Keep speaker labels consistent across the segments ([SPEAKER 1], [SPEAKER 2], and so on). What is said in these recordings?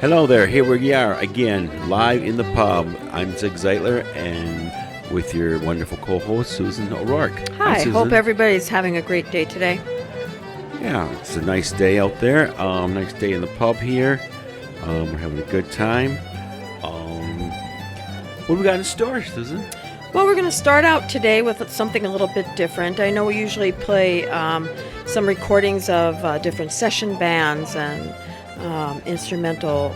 [SPEAKER 1] Hello there, here we are again, live in the pub. I'm Zeitler, and with your wonderful co-host, Susan O'Rourke.
[SPEAKER 2] Hi,
[SPEAKER 1] Susan.
[SPEAKER 2] hope everybody's having a great day today.
[SPEAKER 1] Yeah, it's a nice day out there. Nice day in the pub here. We're having a good time. What do we got in store, Susan?
[SPEAKER 2] Well, we're going to start out today with something a little bit different. I know we usually play some recordings of different session bands and instrumental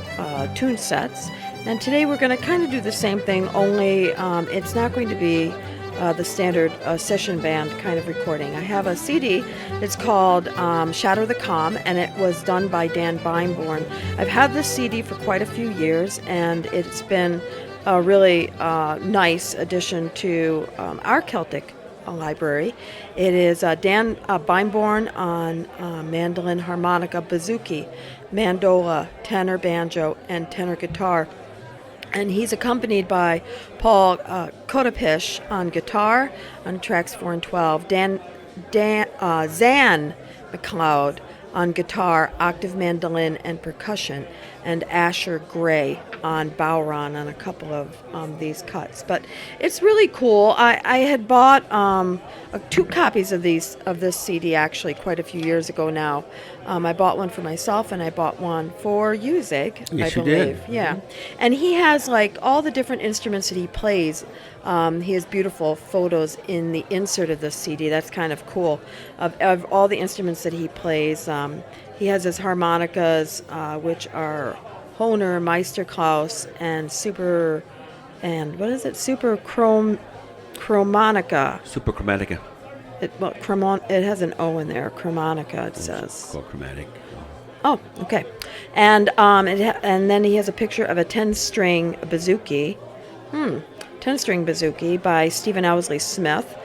[SPEAKER 2] tune sets. And today we're going to kind of do the same thing, only it's not going to be the standard session band kind of recording. I have a CD. It's called Shadow the Calm, and it was done by Dan Beinborn. I've had this CD for quite a few years, and it's been a really nice addition to our Celtic library. It is Dan Beinborn on mandolin, harmonica, bouzouki, mandola, tenor banjo, and tenor guitar. And he's accompanied by Paul Kotopish on guitar on tracks 4 and 12, Zan McLeod on guitar, octave mandolin, and percussion, and Asher Gray on bowron on a couple of these cuts. But it's really cool. I had bought 2 copies of this CD actually quite a few years ago now. I bought one for myself, and I bought one for you, Zig,
[SPEAKER 1] yes,
[SPEAKER 2] I believe.
[SPEAKER 1] You did.
[SPEAKER 2] Yeah. And he has like all the different instruments that he plays. He has beautiful photos in the insert of the CD. That's kind of cool. Of all the instruments that he plays, he has his harmonicas, which are Hohner, Meisterklaus, and Super Chromatica.
[SPEAKER 1] Super Chromatica.
[SPEAKER 2] It has an O in there. Chromatica, it says.
[SPEAKER 1] It's called Chromatic.
[SPEAKER 2] Oh, okay. And and then he has a picture of a 10-string bouzouki. 10-string bouzouki by Stephen Owsley Smith,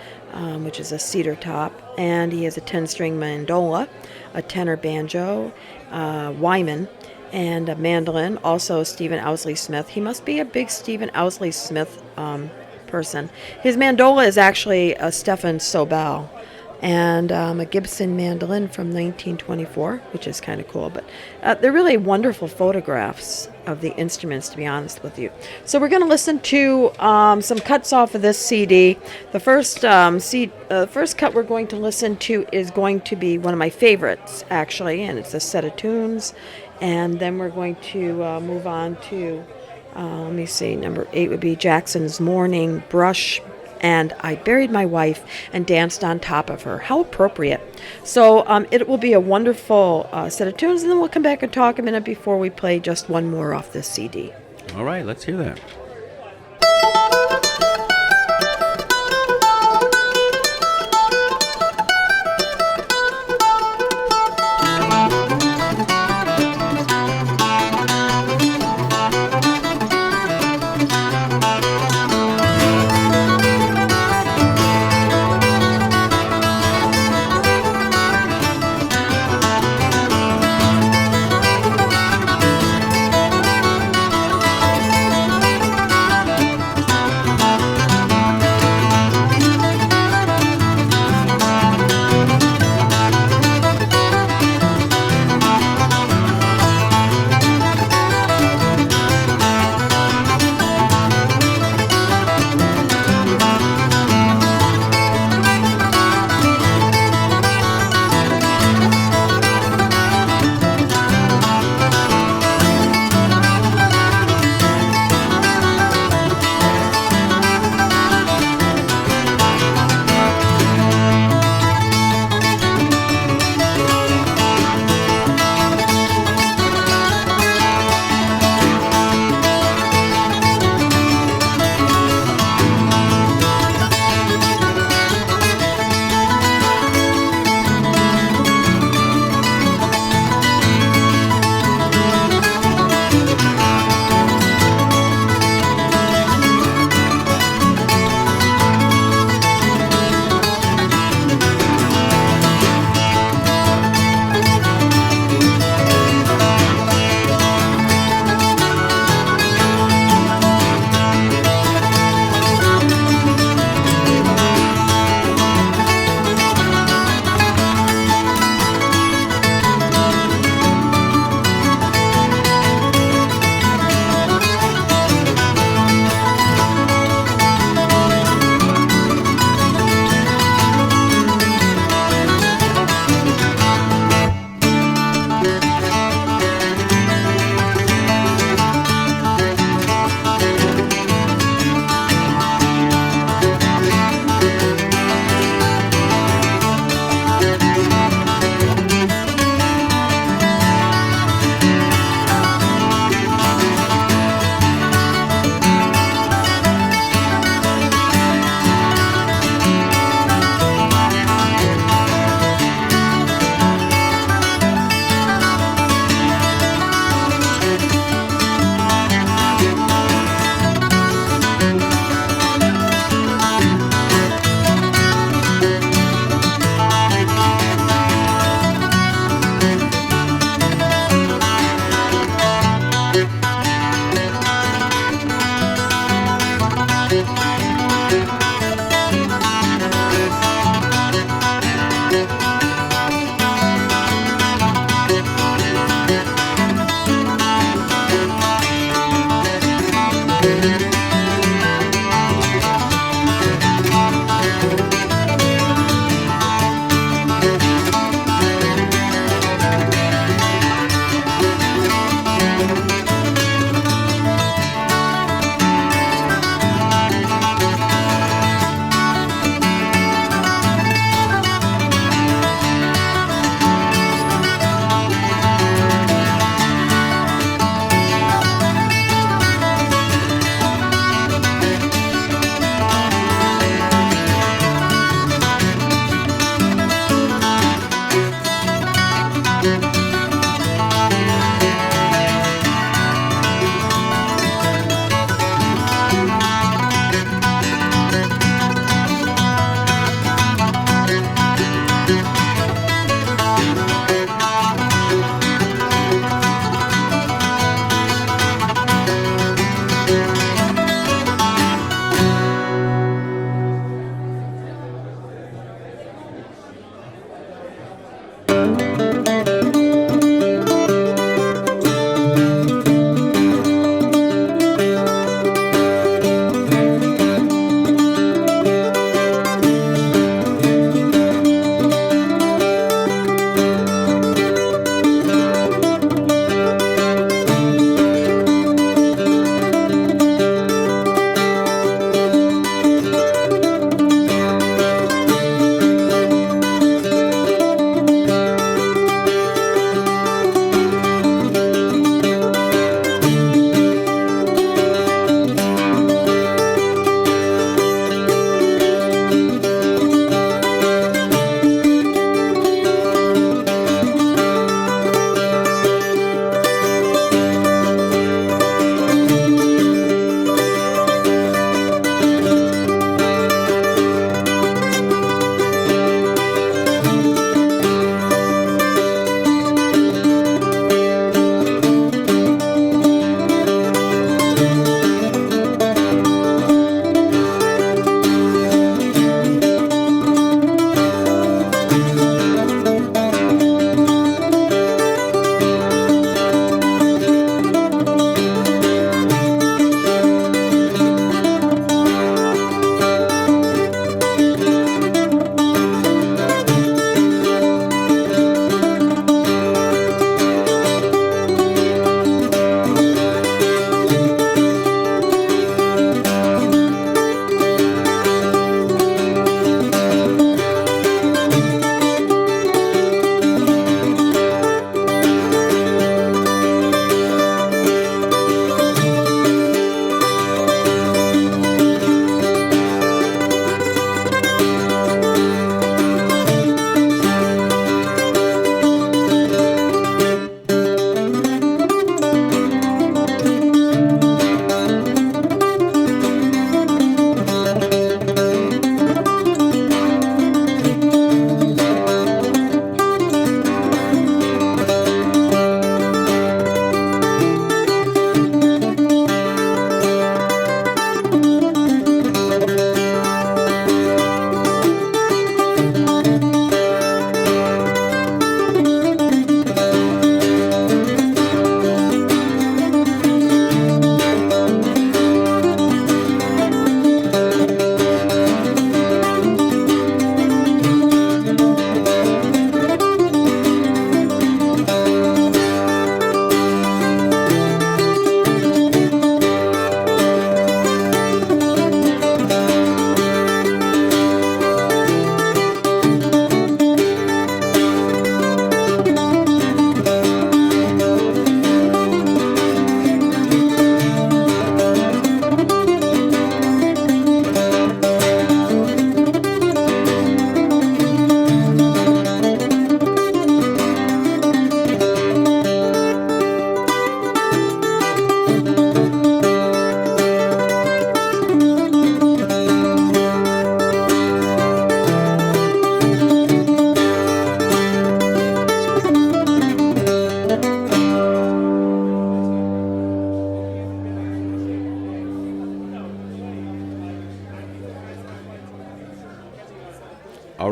[SPEAKER 2] which is a cedar top. And he has a 10-string mandola, a tenor banjo, Wyman, and a mandolin, also Stephen Owsley Smith. He must be a big Stephen Owsley Smith person. His mandola is actually a Stefan Sobel, and a Gibson mandolin from 1924, which is kind of cool. But they're really wonderful photographs of the instruments, to be honest with you. So we're going to listen to some cuts off of this CD. The first cut we're going to listen to is going to be one of my favorites, actually, and it's a set of tunes. And then we're going to move on to, let me see, number 8 would be Jackson's Morning, Brush, and I Buried My Wife and Danced on Top of Her. How appropriate. So it will be a wonderful set of tunes, and then we'll come back and talk a minute before we play just one more off this CD.
[SPEAKER 1] All right, let's hear that.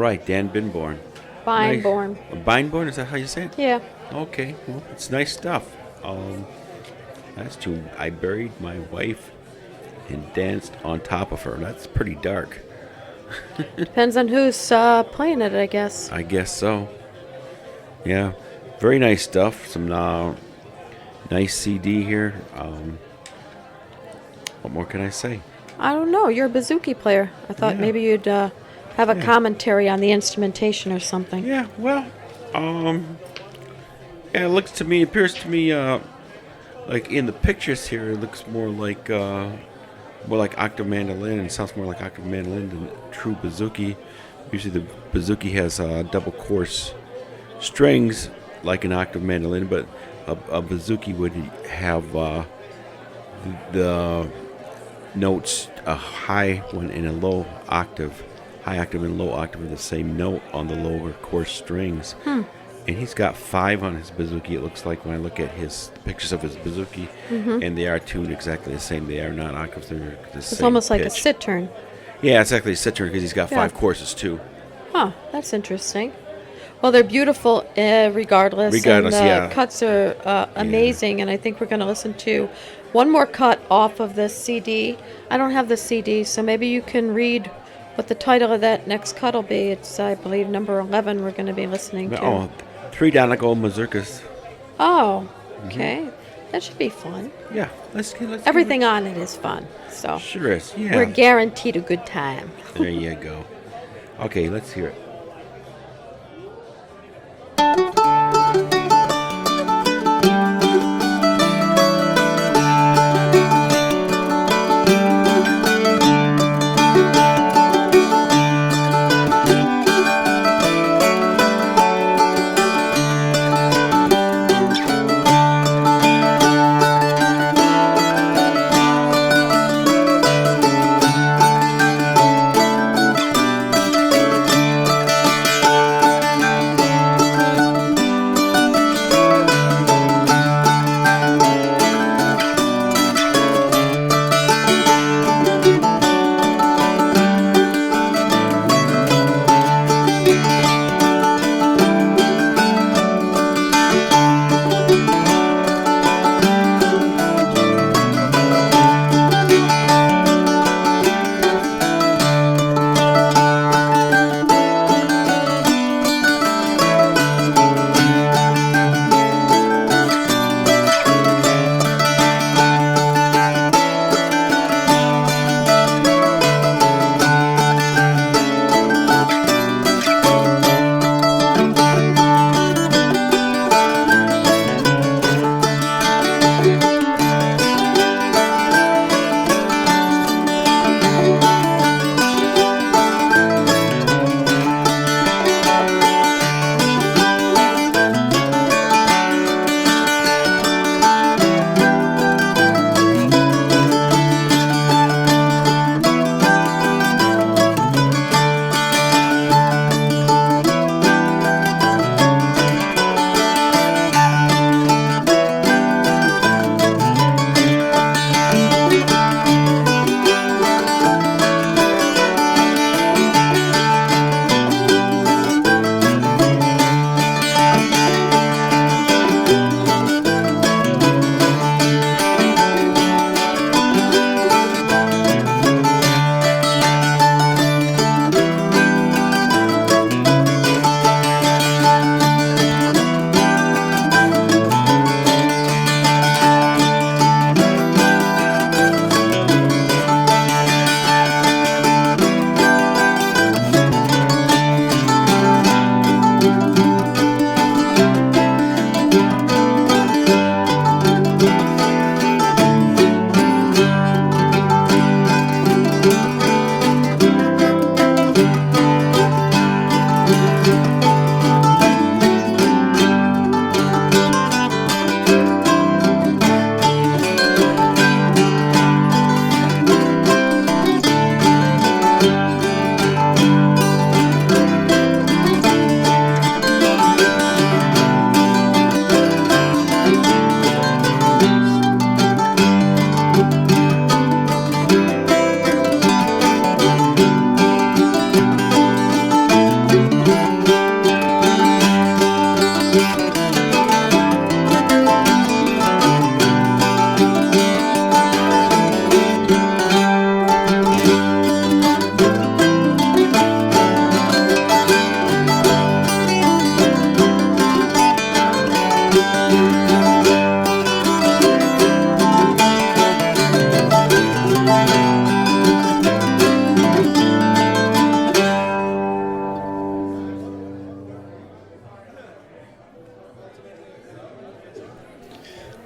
[SPEAKER 1] right, Dan Binborn.
[SPEAKER 2] Fine-born.
[SPEAKER 1] Binborn, is that how you say it?
[SPEAKER 2] Yeah.
[SPEAKER 1] Okay, well, it's nice stuff. That's too. I buried my wife and danced on top of her. That's pretty dark.
[SPEAKER 2] Depends on who's playing it, I guess.
[SPEAKER 1] I guess so. Yeah, very nice stuff. Some nice CD here. What more can I say?
[SPEAKER 2] I don't know. You're a bouzouki player. I thought
[SPEAKER 1] Yeah.
[SPEAKER 2] maybe you'd have a commentary on the instrumentation or something.
[SPEAKER 1] Yeah, well, yeah, it appears to me, like in the pictures here, it looks more like octave mandolin, and sounds more like octave mandolin than true bouzouki. Usually the bouzouki has double coarse strings like an octave mandolin, but a bouzouki would have the notes, a high one and a low octave, high octave and low octave of the same note on the lower coarse strings. And he's got 5 on his bouzouki, it looks like, when I look at his pictures of his bouzouki, and they are tuned exactly the same. They are not octaves, they're the
[SPEAKER 2] It's
[SPEAKER 1] same
[SPEAKER 2] almost like a
[SPEAKER 1] pitch.
[SPEAKER 2] cittern.
[SPEAKER 1] Yeah, it's exactly a cittern because he's got 5 courses too.
[SPEAKER 2] Huh, that's interesting. Well, they're beautiful regardless.
[SPEAKER 1] Regardless,
[SPEAKER 2] and,
[SPEAKER 1] yeah.
[SPEAKER 2] Cuts are amazing, and I think we're going to listen to one more cut off of the CD. I don't have the CD, so maybe you can read what the title of that next cut will be. It's, I believe, number 11 we're going to be listening to.
[SPEAKER 1] Oh, 3 Donegal mazurkas.
[SPEAKER 2] Oh, okay. That should be fun.
[SPEAKER 1] Yeah, let's
[SPEAKER 2] Everything on it is fun, so
[SPEAKER 1] Sure is, yeah.
[SPEAKER 2] we're guaranteed a good time.
[SPEAKER 1] There you go. Okay, let's hear it.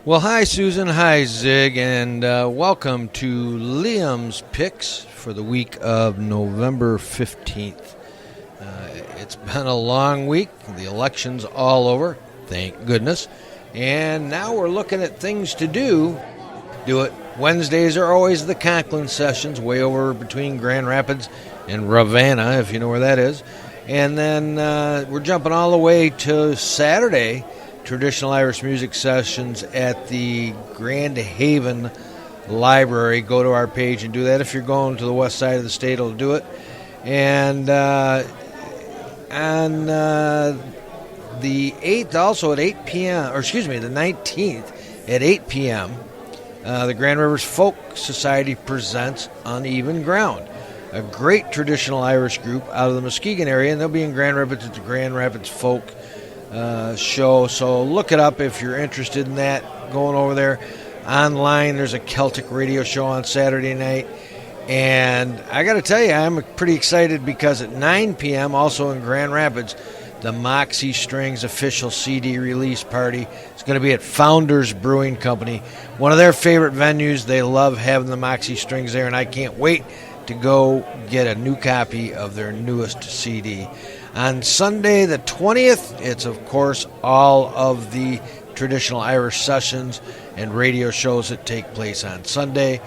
[SPEAKER 3] Well, hi, Susan. Hi, Zig. And welcome to Liam's Picks for the week of November 15th. It's been a long week. The election's all over, thank goodness. And now we're looking at things to do. Wednesdays are always the Conklin sessions, way over between Grand Rapids and Ravenna, if you know where that is. And then we're jumping all the way to Saturday, traditional Irish music sessions at the Grand Haven Library. Go to our page and do that. If you're going to the west side of the state, it'll do it. And on the 8th, also at 8 p.m., or excuse me, the 19th at 8 p.m., the Grand Rivers Folk Society presents Uneven Ground, a great traditional Irish group out of the Muskegon area, and they'll be in Grand Rapids at the Grand Rapids Folk show. So look it up if you're interested in that, going over there. Online, there's a Celtic radio show on Saturday night. And I got to tell you, I'm pretty excited because at 9 p.m., also in Grand Rapids, the Moxie Strings official CD release party is going to be at Founders Brewing Company, one of their favorite venues. They love having the Moxie Strings there, and I can't wait to go get a new copy of their newest CD. On Sunday the 20th, it's, of course, all of the traditional Irish sessions and radio shows that take place on Sunday.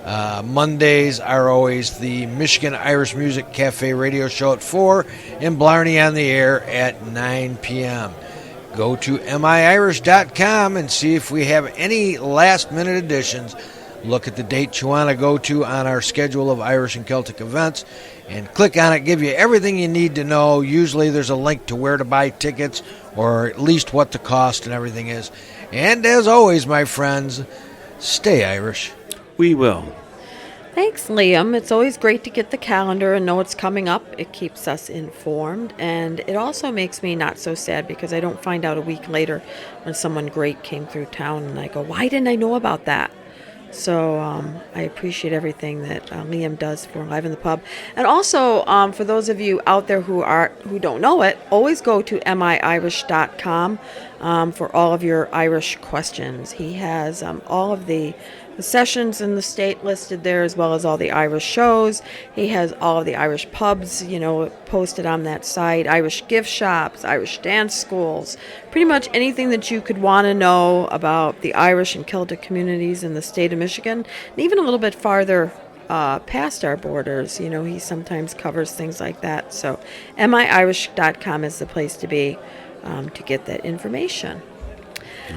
[SPEAKER 3] Mondays are always the Michigan Irish Music Cafe radio show at 4 and Blarney on the Air at 9 p.m. Go to miirish.com and see if we have any last-minute additions. Look at the date you want to go to on our schedule of Irish and Celtic events and click on it, give you everything you need to know. Usually there's a link to where to buy tickets or at least what the cost and everything is. And as always, my friends, stay Irish.
[SPEAKER 1] We will.
[SPEAKER 2] Thanks, Liam. It's always great to get the calendar and know what's coming up. It keeps us informed, and it also makes me not so sad because I don't find out a week later when someone great came through town and I go, why didn't I know about that? So I appreciate everything that Liam does for Live in the Pub. And also, for those of you out there who don't know it, always go to miirish.com for all of your Irish questions. He has all of the sessions in the state listed there, as well as all the Irish shows. He has all of the Irish pubs, posted on that site, Irish gift shops, Irish dance schools, pretty much anything that you could want to know about the Irish and Celtic communities in the state of Michigan, and even a little bit farther past our borders. He sometimes covers things like that. So miirish.com is the place to be to get that information.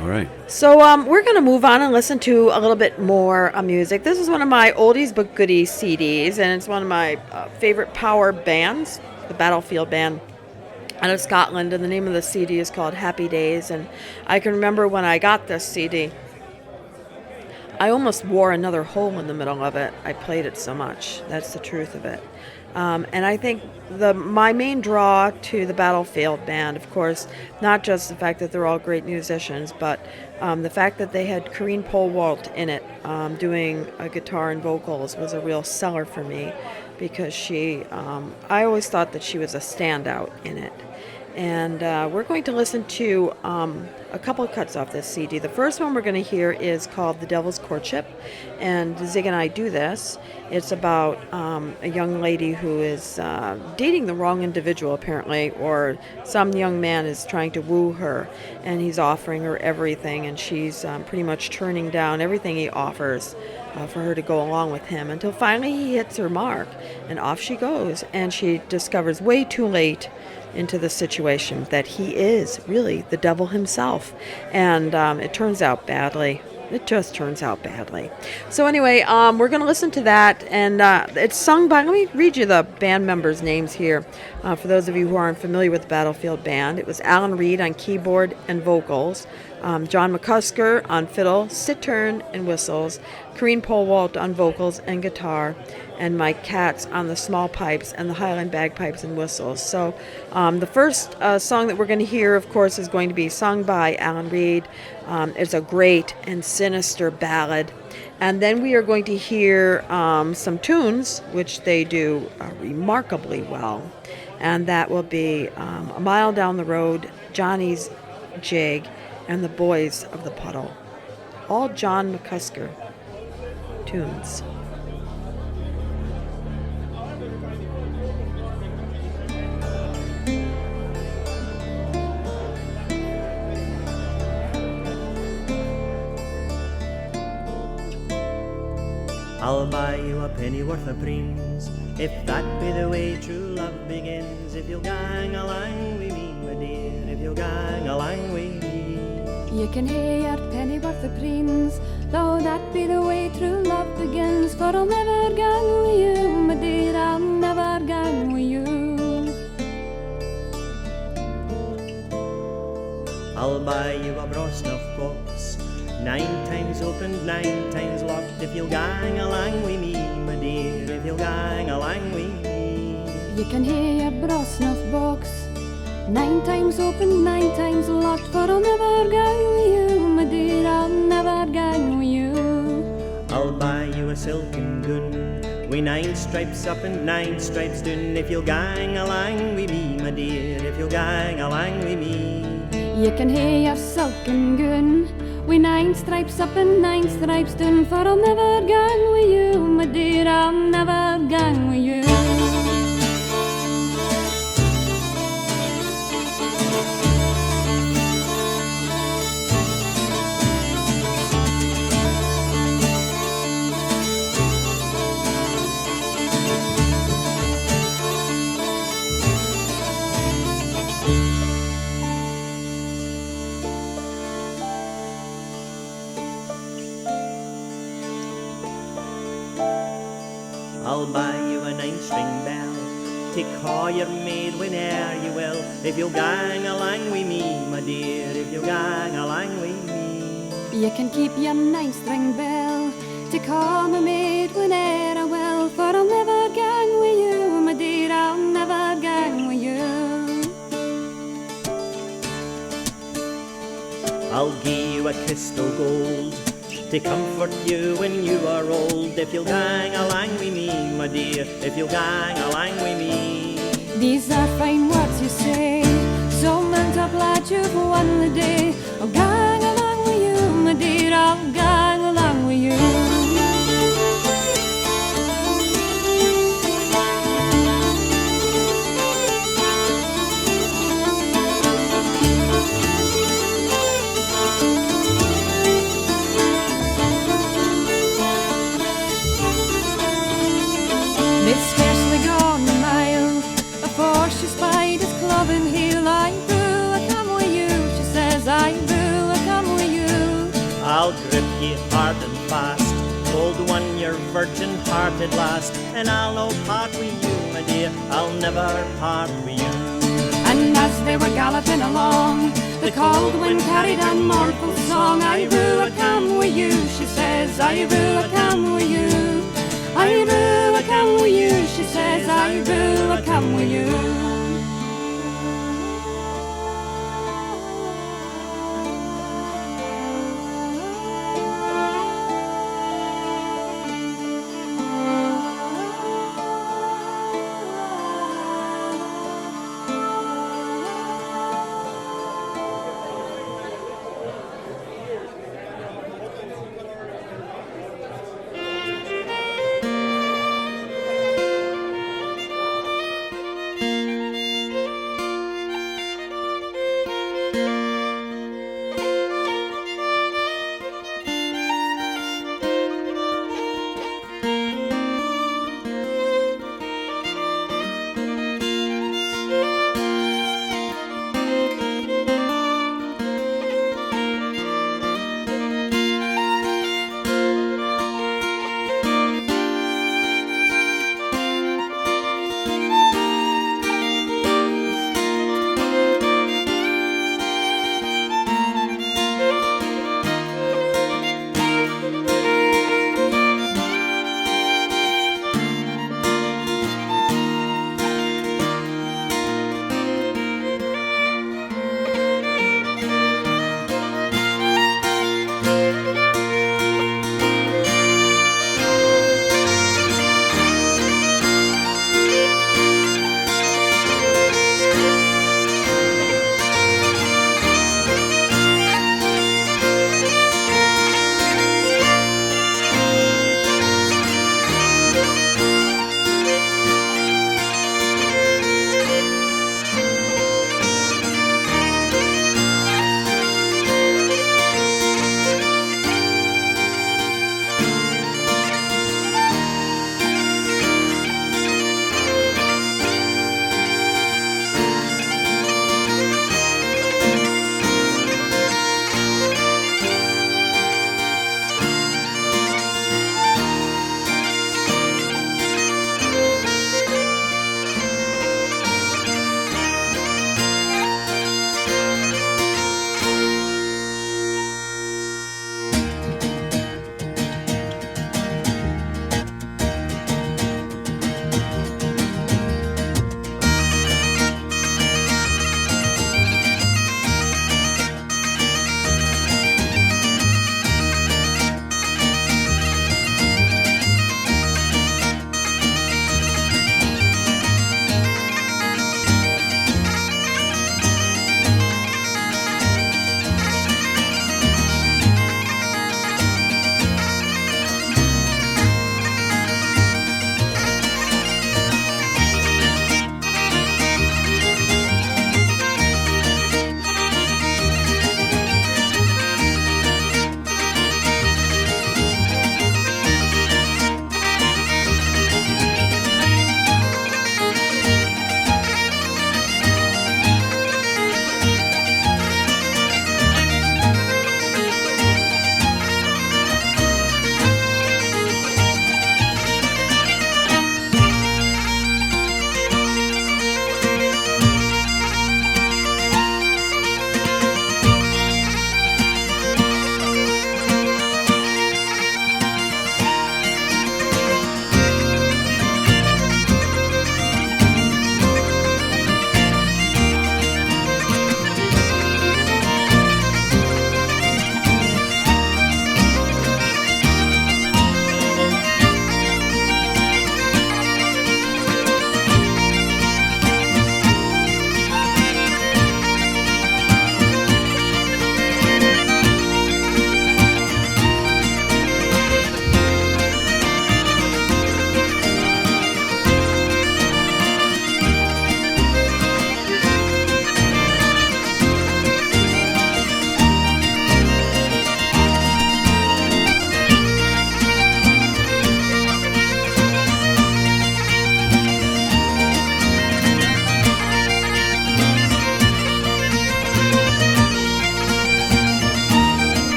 [SPEAKER 1] All right.
[SPEAKER 2] So we're going to move on and listen to a little bit more music. This is one of my oldies but goodies CDs, and it's one of my favorite power bands, the Battlefield Band out of Scotland, and the name of the CD is called Happy Days. And I can remember when I got this CD, I almost wore another hole in the middle of it. I played it so much. That's the truth of it. And I think my main draw to the Battlefield Band, of course, not just the fact that they're all great musicians, but the fact that they had Corinne Polwalt in it doing guitar and vocals was a real seller for me because I always thought that she was a standout in it. And we're going to listen to a couple of cuts off this CD. The first one we're going to hear is called The Devil's Courtship, and Zig and I do this. It's about a young lady who is dating the wrong individual, apparently, or some young man is trying to woo her, and he's offering her everything, and she's pretty much turning down everything he offers for her to go along with him, until finally he hits her mark, and off she goes, and she discovers way too late into the situation that he is really the devil himself, and it turns out badly. It just turns out badly. So anyway, we're going to listen to that, and it's sung by, let me read you the band members' names here. For those of you who aren't familiar with the Battlefield Band, it was Alan Reed on keyboard and vocals, John McCusker on fiddle, cittern, and whistles, Corinne Polwalt on vocals and guitar, and Mike Katz on the small pipes and the Highland bagpipes and whistles. So the first song that we're going to hear, of course, is going to be sung by Alan Reed. It's a great and sinister ballad. And then we are going to hear some tunes, which they do remarkably well. And that will be A Mile Down the Road, Johnny's Jig, and The Boys of the Puddle. all John McCusker tunes.
[SPEAKER 4] I'll buy you a pennyworth of preens, if that be the way true love begins. If you'll gang along with me, my dear, if you'll gang along with me.
[SPEAKER 5] You can hae your pennyworth of preens, though that be the way true love begins. For I'll never gang with you, my dear, I'll never gang with you.
[SPEAKER 4] I'll buy you a brass snuff box, 9 times opened, 9 times locked. If you'll gang along with me, my dear, if you'll gang along with me.
[SPEAKER 5] You can hae your brass snuff box, 9 times open, 9 times locked. For I'll never gang with you, my dear, I'll never gang with you.
[SPEAKER 4] I'll buy you a silken gown, with 9 stripes up and 9 stripes down. If you'll gang along with me, my dear, if you'll gang along with me.
[SPEAKER 5] You can hae your silken gown, with 9 stripes up and 9 stripes down. For I'll never gang with you, my dear, I'll never gang with you.
[SPEAKER 4] I'll buy you a 9-string bell, to call your maid whene'er you will. If you'll gang along with me, my dear, if you'll gang along with me.
[SPEAKER 5] You can keep your 9-string bell, to call my maid whene'er I will. For I'll never gang with you, my dear, I'll never gang with you.
[SPEAKER 4] I'll give you a crystal gold, to comfort you when you are old. If you'll gang along with me, my dear, if you'll gang along with me.
[SPEAKER 5] These are fine words you say, so meant up lad you've won the day. I'll gang along with you, my dear, I'll gang along with you. They'd scarcely gone a mile before she spied his clubbing heel. I boo, I come with you, she says. I boo, I come with you.
[SPEAKER 4] I'll grip ye hard and fast, old one, your virgin heart at last. And I'll no part with you, my dear, I'll never part with you.
[SPEAKER 5] And as they were galloping along, the cold wind carried a mournful song. I boo, I come with you, she says. I boo, I come with you. I boo, I come with you, she says. I boo, I come with you.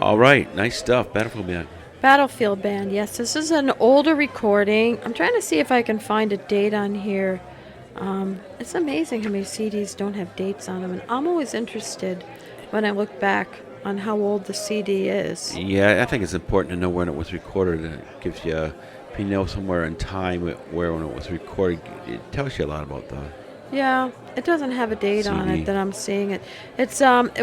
[SPEAKER 1] All right, nice stuff. Battlefield Band.
[SPEAKER 2] Battlefield Band, yes. This is an older recording. I'm trying to see if I can find a date on here. It's amazing how many CDs don't have dates on them. And I'm always interested when I look back on how old the CD is.
[SPEAKER 1] Yeah, I think it's important to know when it was recorded. It gives you, if you know somewhere in time where when it was recorded, it tells you a lot about the
[SPEAKER 2] Yeah, it doesn't have a date on
[SPEAKER 1] CD.
[SPEAKER 2] it that I'm seeing it. It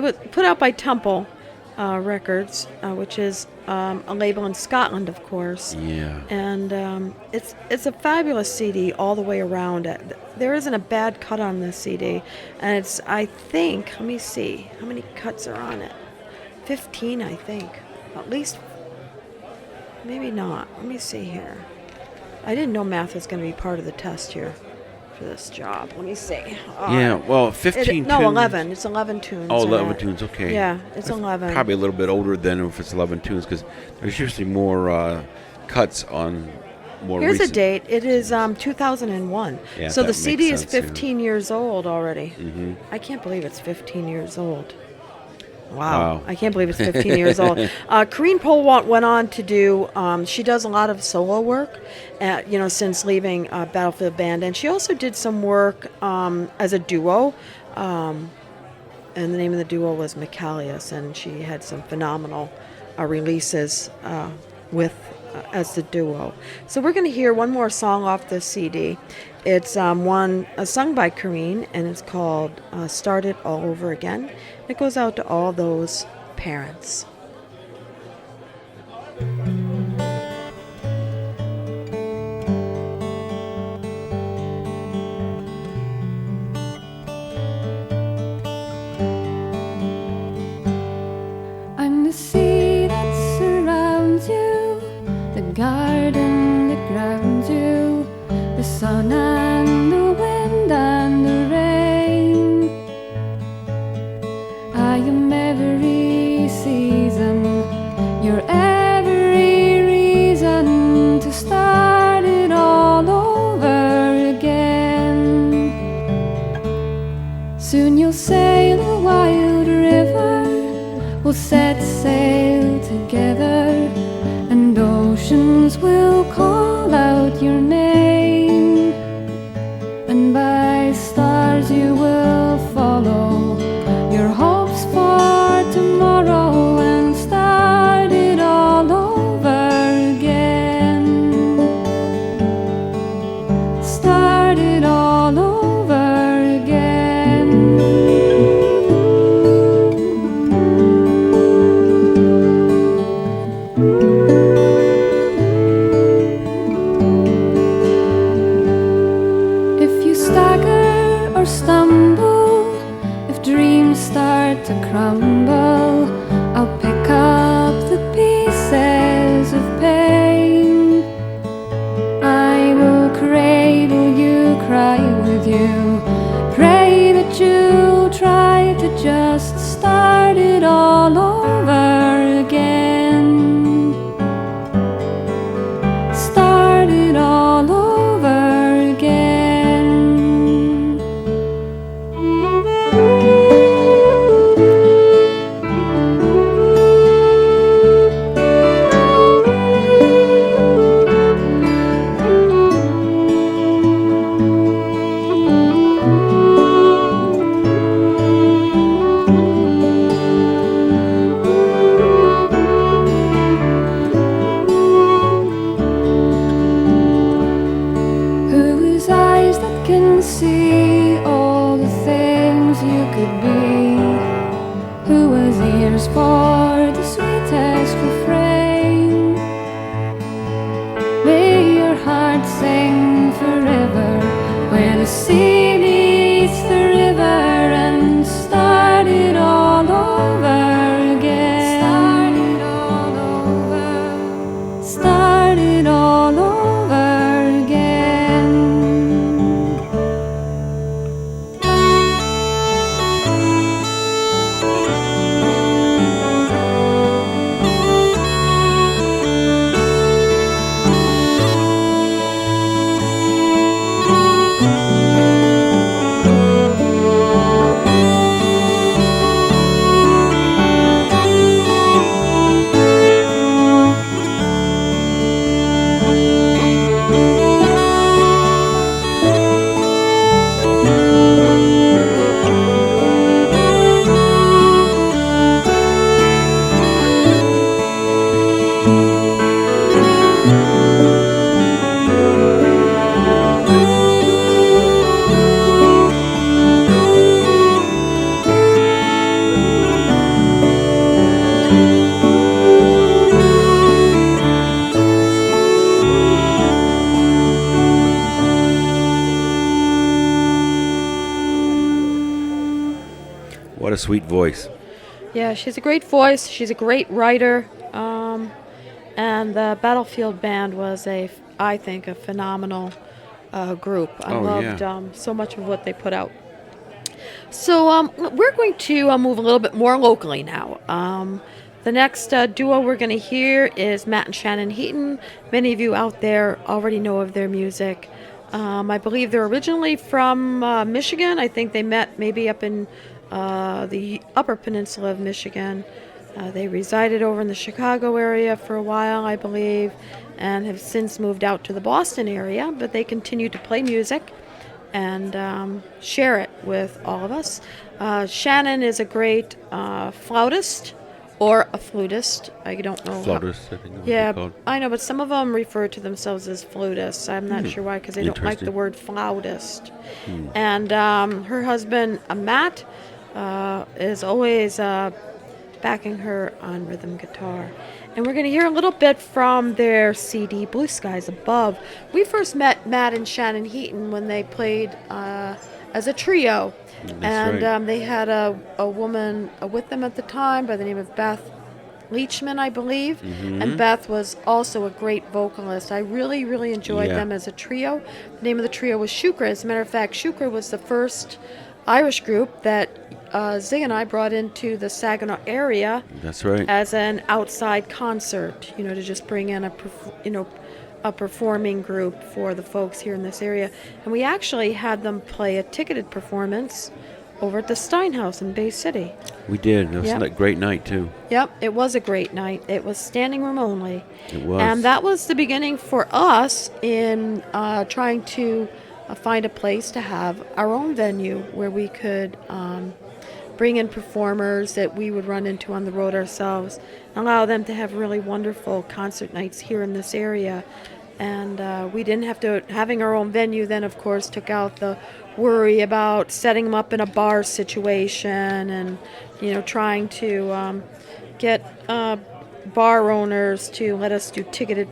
[SPEAKER 2] was put out by Temple Records, which is a label in Scotland, of course.
[SPEAKER 1] Yeah.
[SPEAKER 2] And it's a fabulous CD all the way around. There isn't a bad cut on this CD, and it's, I think, let me see how many cuts are on it. 15, I think, at least. Maybe not. Let me see here. I didn't know math was going to be part of the test here for this job. Let me see.
[SPEAKER 1] Yeah, well, 15
[SPEAKER 2] No,
[SPEAKER 1] tunes.
[SPEAKER 2] 11. It's 11 tunes.
[SPEAKER 1] Oh,
[SPEAKER 2] in
[SPEAKER 1] 11
[SPEAKER 2] it.
[SPEAKER 1] tunes, okay.
[SPEAKER 2] Yeah, it's 11.
[SPEAKER 1] Probably a little bit older than if it's 11 tunes, because there's usually more cuts on more
[SPEAKER 2] Here's
[SPEAKER 1] recent.
[SPEAKER 2] a date. It is 2001.
[SPEAKER 1] Yeah,
[SPEAKER 2] so
[SPEAKER 1] that
[SPEAKER 2] the CD
[SPEAKER 1] makes
[SPEAKER 2] is
[SPEAKER 1] sense, yeah.
[SPEAKER 2] 15 years old already.
[SPEAKER 1] Mm-hmm.
[SPEAKER 2] I can't believe it's 15 years old.
[SPEAKER 1] Wow.
[SPEAKER 2] I can't believe it's 15 years old. Corrine Pohl went on to do, she does a lot of solo work, since leaving Battlefield Band. And she also did some work as a duo. And the name of the duo was Michaelius. And she had some phenomenal releases with as the duo. So we're going to hear one more song off the CD. It's sung by Corrine, and it's called Start It All Over Again. It goes out to all those parents.
[SPEAKER 5] I'm the sea that surrounds you, the garden that grounds you, the sun and the wind and the rain. I am every season, your every reason to start it all over again. Soon you'll sail a wild river, we'll set sail together, and oceans will call out your name, and by stars you will follow your hopes for tomorrow and start it all over again. Start it all over again. If you stagger or stumble, if dreams start to crumble, I'll pick up the pieces of pain. I will cradle you, cry with you, pray that you'll try to just start it all over again. Start it all over again. Who has eyes that can see all the things you could be? Who has ears for the sweetest refrain? May your heart sing forever where the sea meets the river, and start it all over again. Start it all over. Start it all over again.
[SPEAKER 1] sweet voice.
[SPEAKER 2] Yeah, she's a great voice. She's a great writer. And the Battlefield Band was I think, a phenomenal group. I loved so much of what they put out. So we're going to move a little bit more locally now. The next duo we're going to hear is Matt and Shannon Heaton. Many of you out there already know of their music. I believe they're originally from Michigan. I think they met maybe up in the Upper Peninsula of Michigan. They resided over in the Chicago area for a while, I believe, and have since moved out to the Boston area, but they continue to play music and share it with all of us. Shannon is a great flautist or a flutist. I don't know.
[SPEAKER 1] Flautist, I think.
[SPEAKER 2] Yeah, I know, but some of them refer to themselves as flutists. I'm not sure why, because they don't like the word flautist. And her husband, Matt, is always backing her on rhythm guitar. And we're going to hear a little bit from their CD, Blue Skies Above. We first met Matt and Shannon Heaton when they played as a trio. And they had a woman with them at the time by the name of Beth Leachman, I believe. And Beth was also a great vocalist. I really, really enjoyed them as a trio. The name of the trio was Shukra. As a matter of fact, Shukra was the first Irish group that Zig and I brought into the Saginaw area.
[SPEAKER 1] That's right.
[SPEAKER 2] As an outside concert, to just bring in a performing group for the folks here in this area. And we actually had them play a ticketed performance over at the Steinhaus in Bay City.
[SPEAKER 1] We did. It was a great night, too.
[SPEAKER 2] Yep, it was a great night. It was standing room only.
[SPEAKER 1] It was.
[SPEAKER 2] And that was the beginning for us in trying to find a place to have our own venue where we could bring in performers that we would run into on the road ourselves, allow them to have really wonderful concert nights here in this area. And we didn't have to, having our own venue then, of course, took out the worry about setting them up in a bar situation and, trying to get bar owners to let us do ticketed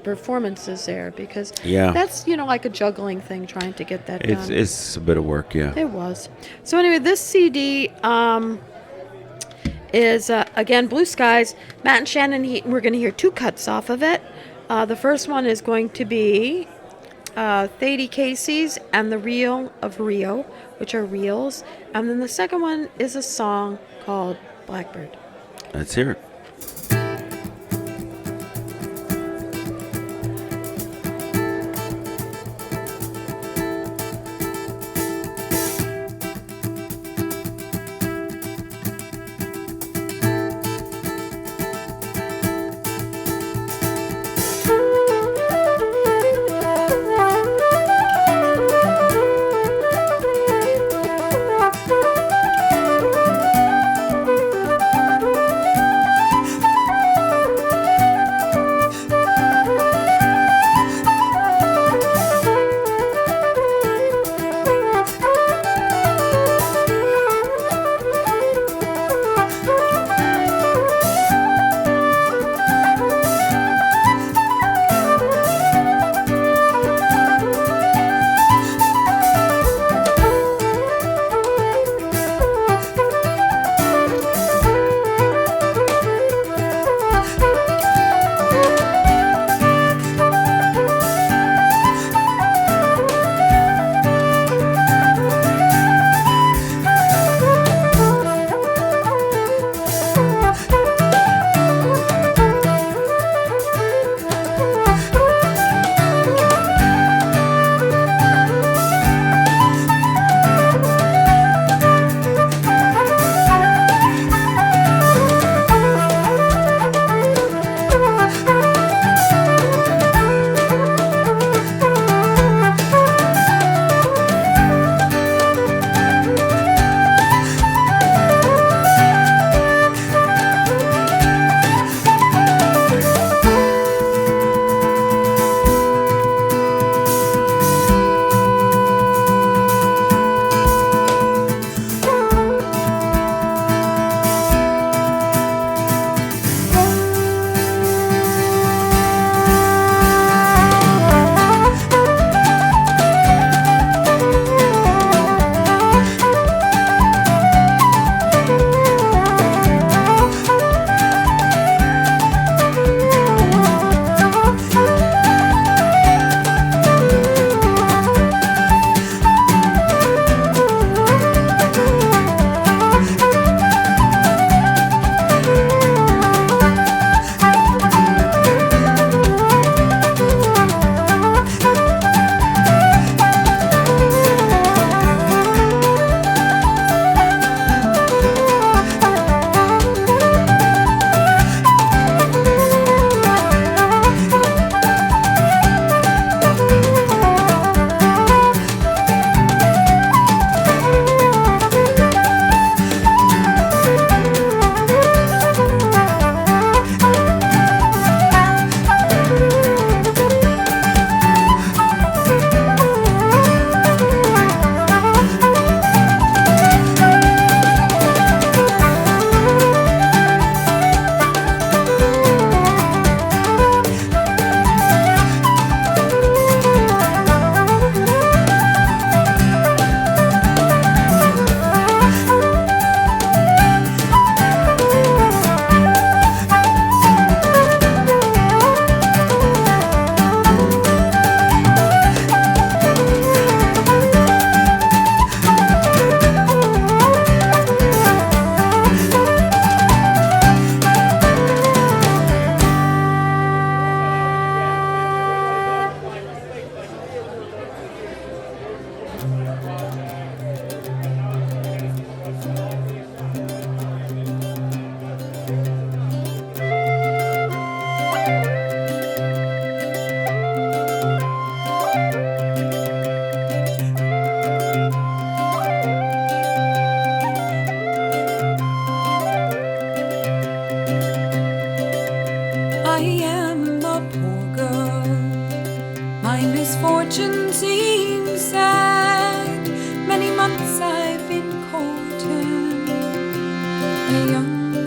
[SPEAKER 2] performances there, because that's, like a juggling thing, trying to get that done.
[SPEAKER 1] It's a bit of work, yeah.
[SPEAKER 2] It was. So anyway, this CD is, again, Blue Skies. Matt and Shannon Heaton, we're going to hear two cuts off of it. The first one is going to be Thady Casey's and the Reel of Rio, which are reels. And then the second one is a song called Blackbird.
[SPEAKER 1] Let's hear it.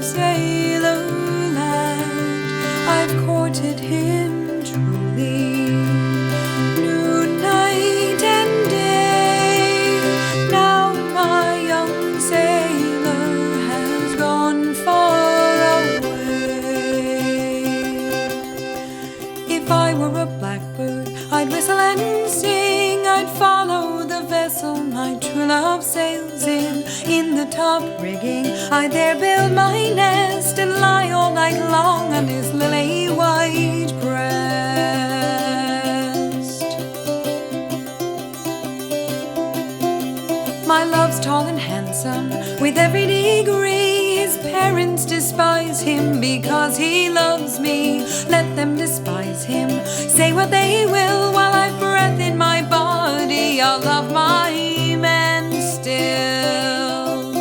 [SPEAKER 6] sailor lad, I've courted him truly, noon, night, and day. Now my young sailor has gone far away. If I were a blackbird, I'd whistle and sing, I'd follow the vessel my true love sails in. In the top rigging, I'd there build my nest and lie all night long on his lily white breast. My love's tall and handsome, with every degree. His parents despise him because he loves me. Let them despise him, say what they will. While I've breath in my body, I'll love my man still.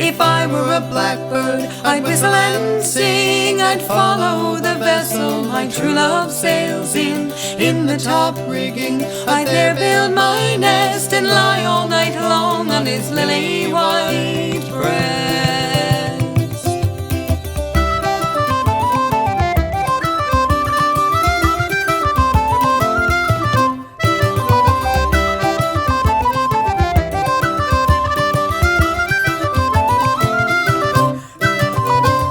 [SPEAKER 6] If I were a blackbird, I'd whistle and sing, I'd follow the vessel my true love sails in. In the top rigging, I'd there build my nest and lie all night long on his lily white breast.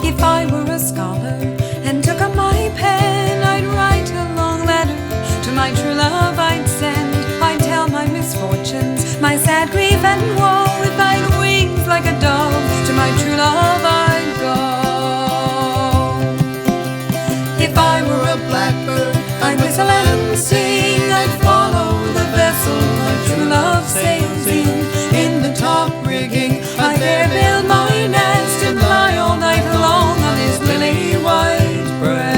[SPEAKER 6] If I were a scholar and took up my pen, I'd write a long letter to my true love I'd send. I'd tell my misfortunes, my sad grief and woe. If I'd wings like a dove, to my true love I'd go. If I were a blackbird, I'd whistle and sing, I'd follow the vessel my true love sails in. In the top rigging, I'd there build my nest and lie all night long on his lily white breast.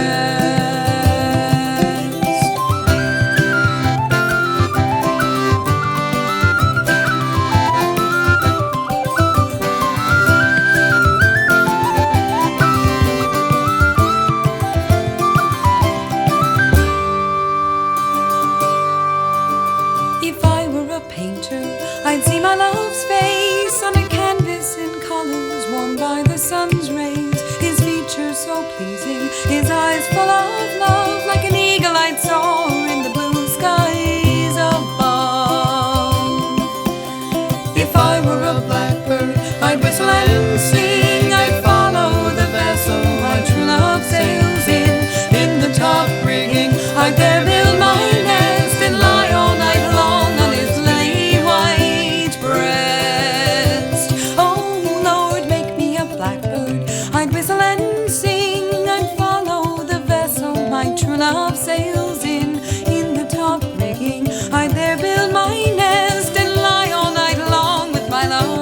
[SPEAKER 6] If I were a painter, I'd see my love's face on a canvas in colors warmed by the sun's rays. His features so pleasing, his eyes full of love, like an eagle I'd soar in the blue skies above. If I were a blackbird, I'd whistle and sing, I'd follow the vessel my true love sails in. In the top rigging, I'd there build my nest and lie all night long on his lily white breast. Oh Lord, make me a blackbird, I'd whistle and sing, I'd follow the vessel my true love sails in. In the top rigging, I'd there build my nest and lie all night long with my love.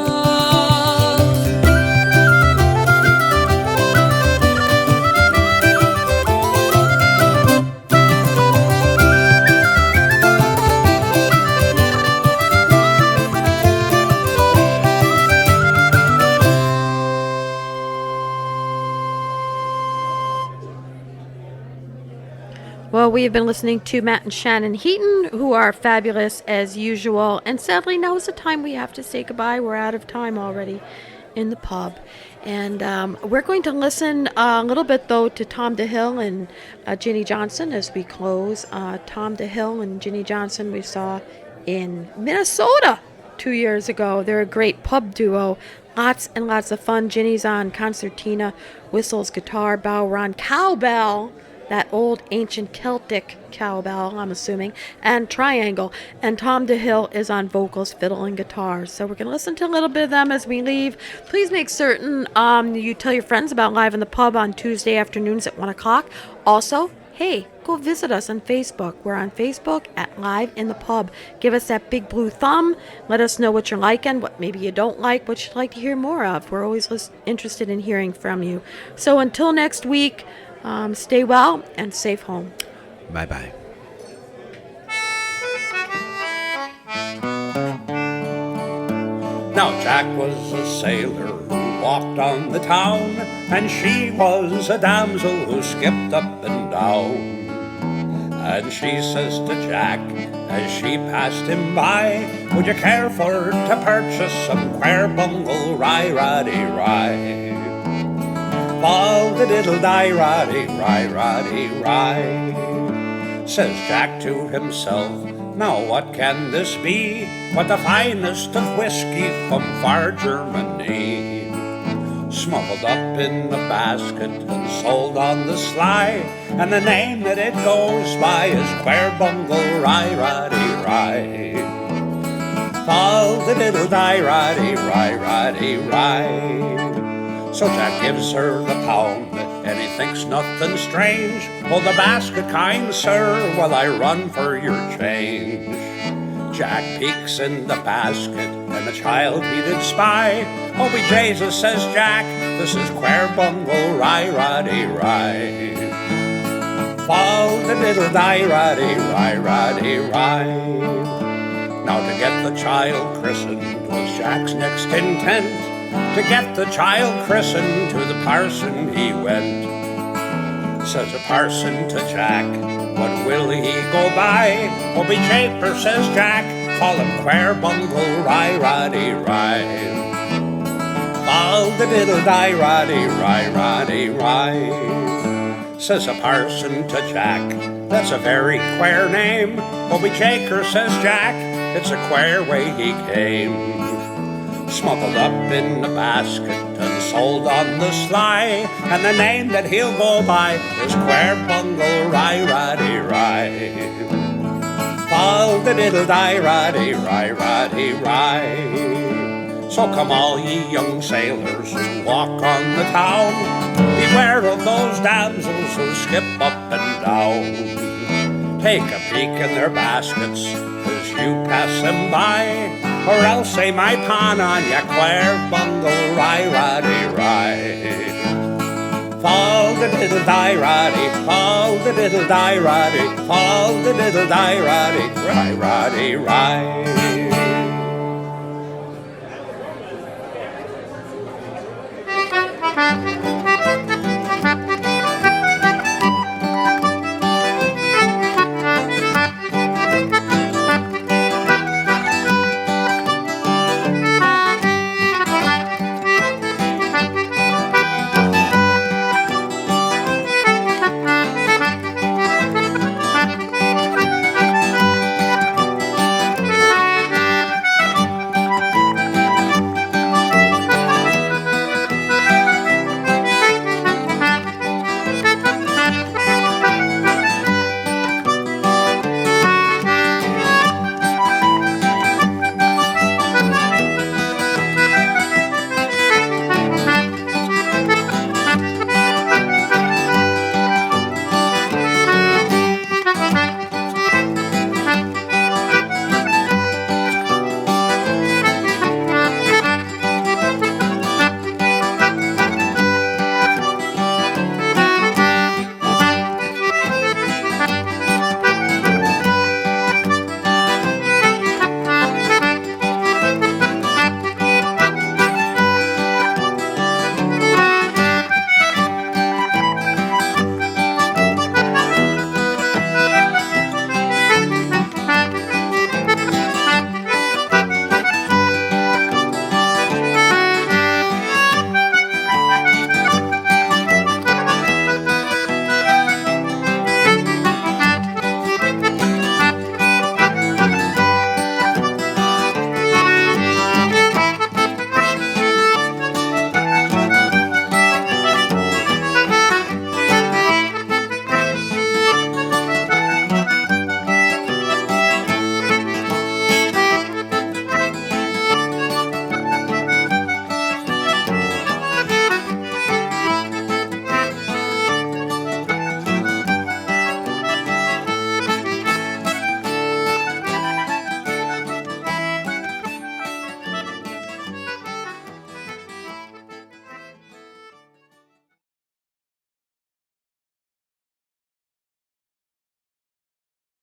[SPEAKER 2] Well, we have been listening to Matt and Shannon Heaton, who are fabulous as usual. And sadly, now is the time we have to say goodbye. We're out of time already in the pub. And we're going to listen a little bit, though, to Tom DeHill and Ginny Johnson as we close. Tom DeHill and Ginny Johnson we saw in Minnesota 2 years ago. They're a great pub duo. Lots and lots of fun. Ginny's on concertina, whistles, guitar, bowron, cowbell, that old ancient Celtic cowbell, I'm assuming, and triangle. And Tom DeHill is on vocals, fiddle, and guitar. So we're going to listen to a little bit of them as we leave. Please make certain you tell your friends about Live in the Pub on Tuesday afternoons at 1 o'clock. Also, hey, go visit us on Facebook. We're on Facebook at Live in the Pub. Give us that big blue thumb. Let us know what you're liking, what maybe you don't like, what you'd like to hear more of. We're always interested in hearing from you. So until next week, stay well and safe home.
[SPEAKER 3] Bye-bye.
[SPEAKER 7] Now Jack was a sailor who walked on the town, and she was a damsel who skipped up and down. And she says to Jack, as she passed him by, would you care for to purchase some queer bungle rye-raddy-rye? the diddle die roddy, rye, roddy, rye. Says Jack to himself, now what can this be but the finest of whiskey from far Germany? Smuggled up in a basket and sold on the sly, and the name that it goes by is Quare Bungle Rye, roddy, rye. Fall the diddle die roddy, rye, roddy, rye. So Jack gives her the pound, and he thinks nothing strange. Hold the basket, kind sir, while I run for your change. Jack peeks in the basket, and the child he did spy. Oh, be Jesus, says Jack, this is Quare Bungle Rye, roddy, rye. Fall the diddle die roddy, rye, roddy, rye. Now to get the child christened was Jack's next intent. To get the child christened, to the parson he went. Says the parson to Jack, what will he go by? Oh, be Japer, says Jack, call him Quare Bungle Rye, roddy, rye. Fall the diddle die roddy, rye, roddy, rye. Says the parson to Jack, that's a very quare name. Oh, be Jaker, says Jack, it's a quare way he came. Smuggled up in a basket and sold on the sly, and the name that he'll go by is Quare Bungle Rye, roddy, rye. Fall the diddle die roddy, rye, roddy, rye. So come all ye young sailors who walk on the town, beware of those damsels who skip up and down. Take a peek in their baskets as you pass them by, or else say my pan on ya, Quare Bungle Rye, roddy, rye. Fall the diddle die roddy, fall the diddle die roddy, fall the diddle die roddy, rye, roddy, rye.